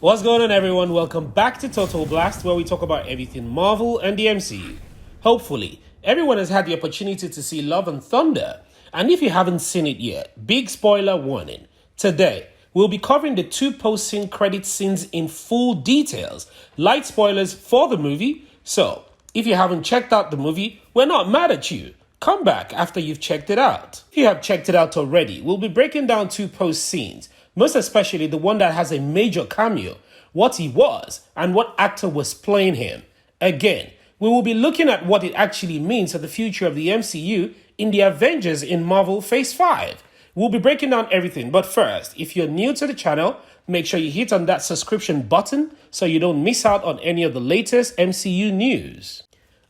What's going on, everyone? Welcome back to Total Blast, where we talk about everything Marvel and the MCU. Hopefully, everyone has had the opportunity to see Love and Thunder, and if you haven't seen it yet, big spoiler warning. Today, we'll be covering the two post-scene credit scenes in full details, light spoilers for the movie, so if you haven't checked out the movie, we're not mad at you. Come back after you've checked it out. If you have checked it out already, we'll be breaking down two post scenes, most especially the one that has a major cameo, what he was, and what actor was playing him. Again, we will be looking at what it actually means for the future of the MCU in the Avengers in Marvel Phase 5. We'll be breaking down everything, but first, if you're new to the channel, make sure you hit on that subscription button so you don't miss out on any of the latest MCU news.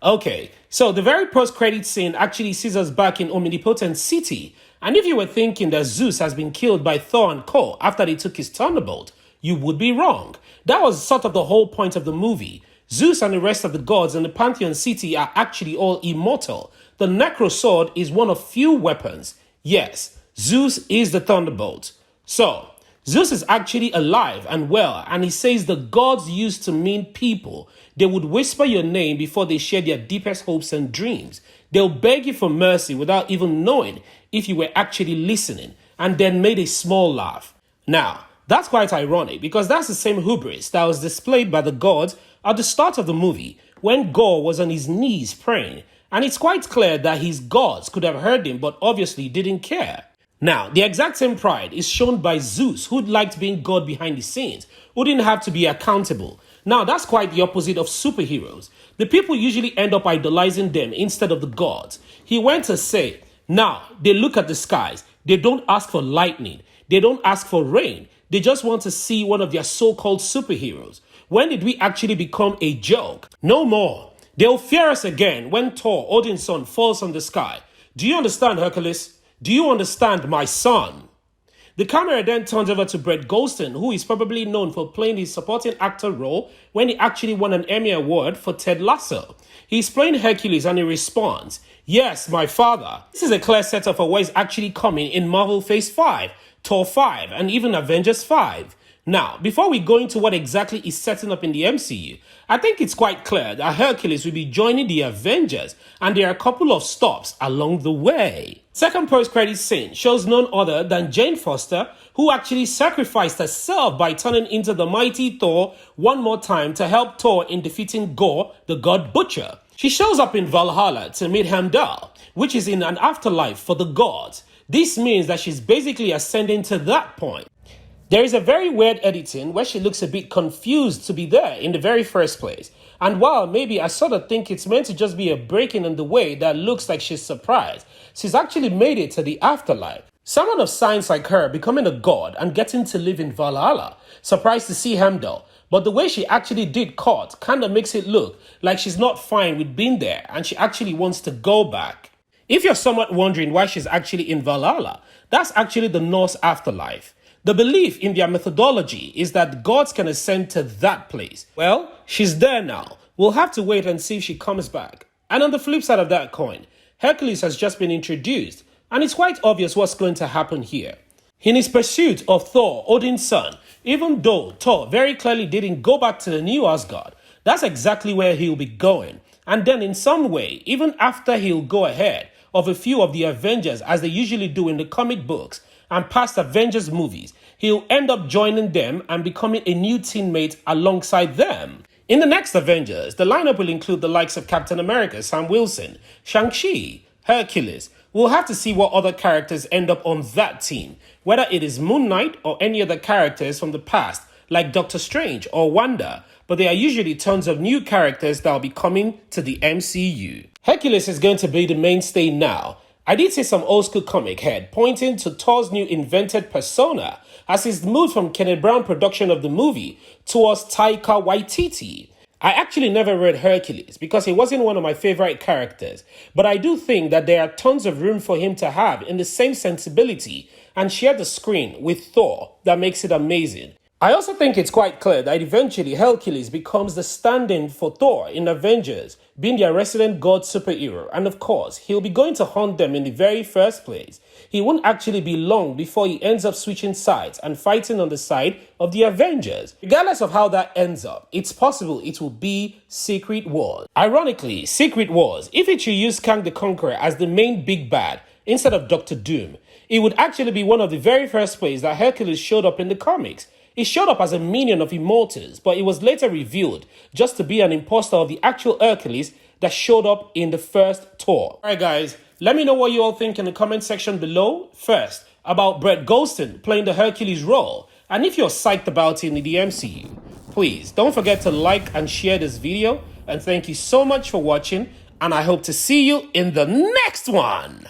Okay, so the very post-credit scene actually sees us back in Omnipotent City, and if you were thinking that Zeus has been killed by Thor and Co. after they took his Thunderbolt, you would be wrong. That was sort of the whole point of the movie. Zeus and the rest of the gods in the Pantheon City are actually all immortal. The Necro Sword is one of few weapons. Yes, Zeus is the Thunderbolt. So, Zeus is actually alive and well, and he says the gods used to mean people. They would whisper your name before they share their deepest hopes and dreams. They'll beg you for mercy without even knowing if you were actually listening, and then made a small laugh. Now, that's quite ironic because that's the same hubris that was displayed by the gods at the start of the movie when Gorr was on his knees praying, and it's quite clear that his gods could have heard him but obviously didn't care. Now, the exact same pride is shown by Zeus, who liked being God behind the scenes, who didn't have to be accountable. Now, that's quite the opposite of superheroes. The people usually end up idolizing them instead of the gods. He went to say, now, they look at the skies. They don't ask for lightning. They don't ask for rain. They just want to see one of their so-called superheroes. When did we actually become a joke? No more. They'll fear us again when Thor, Odin's son, falls from the sky. Do you understand, Hercules? Do you understand, my son? The camera then turns over to Brett Goldstein, who is probably known for playing his supporting actor role when he actually won an Emmy Award for Ted Lasso. He's playing Hercules and he responds, yes, my father. This is a clear setup for what is actually coming in Marvel Phase 5, Thor 5, and even Avengers 5. Now, before we go into what exactly is setting up in the MCU, I think it's quite clear that Hercules will be joining the Avengers, and there are a couple of stops along the way. Second post-credit scene shows none other than Jane Foster, who actually sacrificed herself by turning into the mighty Thor one more time to help Thor in defeating Gorr the God Butcher. She shows up in Valhalla to meet Heimdall, which is in an afterlife for the gods. This means that she's basically ascending to that point. There is a very weird editing where she looks a bit confused to be there in the very first place. And while maybe I sort of think it's meant to just be a break-in in the way that looks like she's surprised, she's actually made it to the afterlife. Someone of science like her becoming a god and getting to live in Valhalla. Surprised to see Heimdall. But the way she actually did caught kind of makes it look like she's not fine with being there and she actually wants to go back. If you're somewhat wondering why she's actually in Valhalla, that's actually the Norse afterlife. The belief in their methodology is that gods can ascend to that place. Well, she's there now. We'll have to wait and see if she comes back. And on the flip side of that coin, Hercules has just been introduced, and it's quite obvious what's going to happen here. In his pursuit of Thor, Odin's son, even though Thor very clearly didn't go back to the new Asgard, that's exactly where he'll be going. And then in some way, even after he'll go ahead of a few of the Avengers as they usually do in the comic books, and past Avengers movies, he'll end up joining them and becoming a new teammate alongside them. In the next Avengers, the lineup will include the likes of Captain America, Sam Wilson, Shang-Chi, Hercules. We'll have to see what other characters end up on that team, whether it is Moon Knight or any other characters from the past, like Doctor Strange or Wanda, but there are usually tons of new characters that will be coming to the MCU. Hercules is going to be the mainstay now. I did see some old school comic head pointing to Thor's new invented persona as he's moved from Kenneth Branagh production of the movie towards Taika Waititi. I actually never read Hercules because he wasn't one of my favorite characters, but I do think that there are tons of room for him to have in the same sensibility and share the screen with Thor that makes it amazing. I also think it's quite clear that eventually Hercules becomes the stand-in for Thor in Avengers, being their resident god superhero, and of course, he'll be going to hunt them in the very first place. He won't actually be long before he ends up switching sides and fighting on the side of the Avengers. Regardless of how that ends up, it's possible it will be Secret Wars. Ironically, Secret Wars, if it should use Kang the Conqueror as the main big bad instead of Doctor Doom, it would actually be one of the very first places that Hercules showed up in the comics. He showed up as a minion of Immortus, but it was later revealed just to be an imposter of the actual Hercules that showed up in the first Thor. Alright guys, let me know what you all think in the comment section below. First, about Brett Goldstein playing the Hercules role, and if you're psyched about it in the MCU. Please, don't forget to like and share this video, and thank you so much for watching, and I hope to see you in the next one!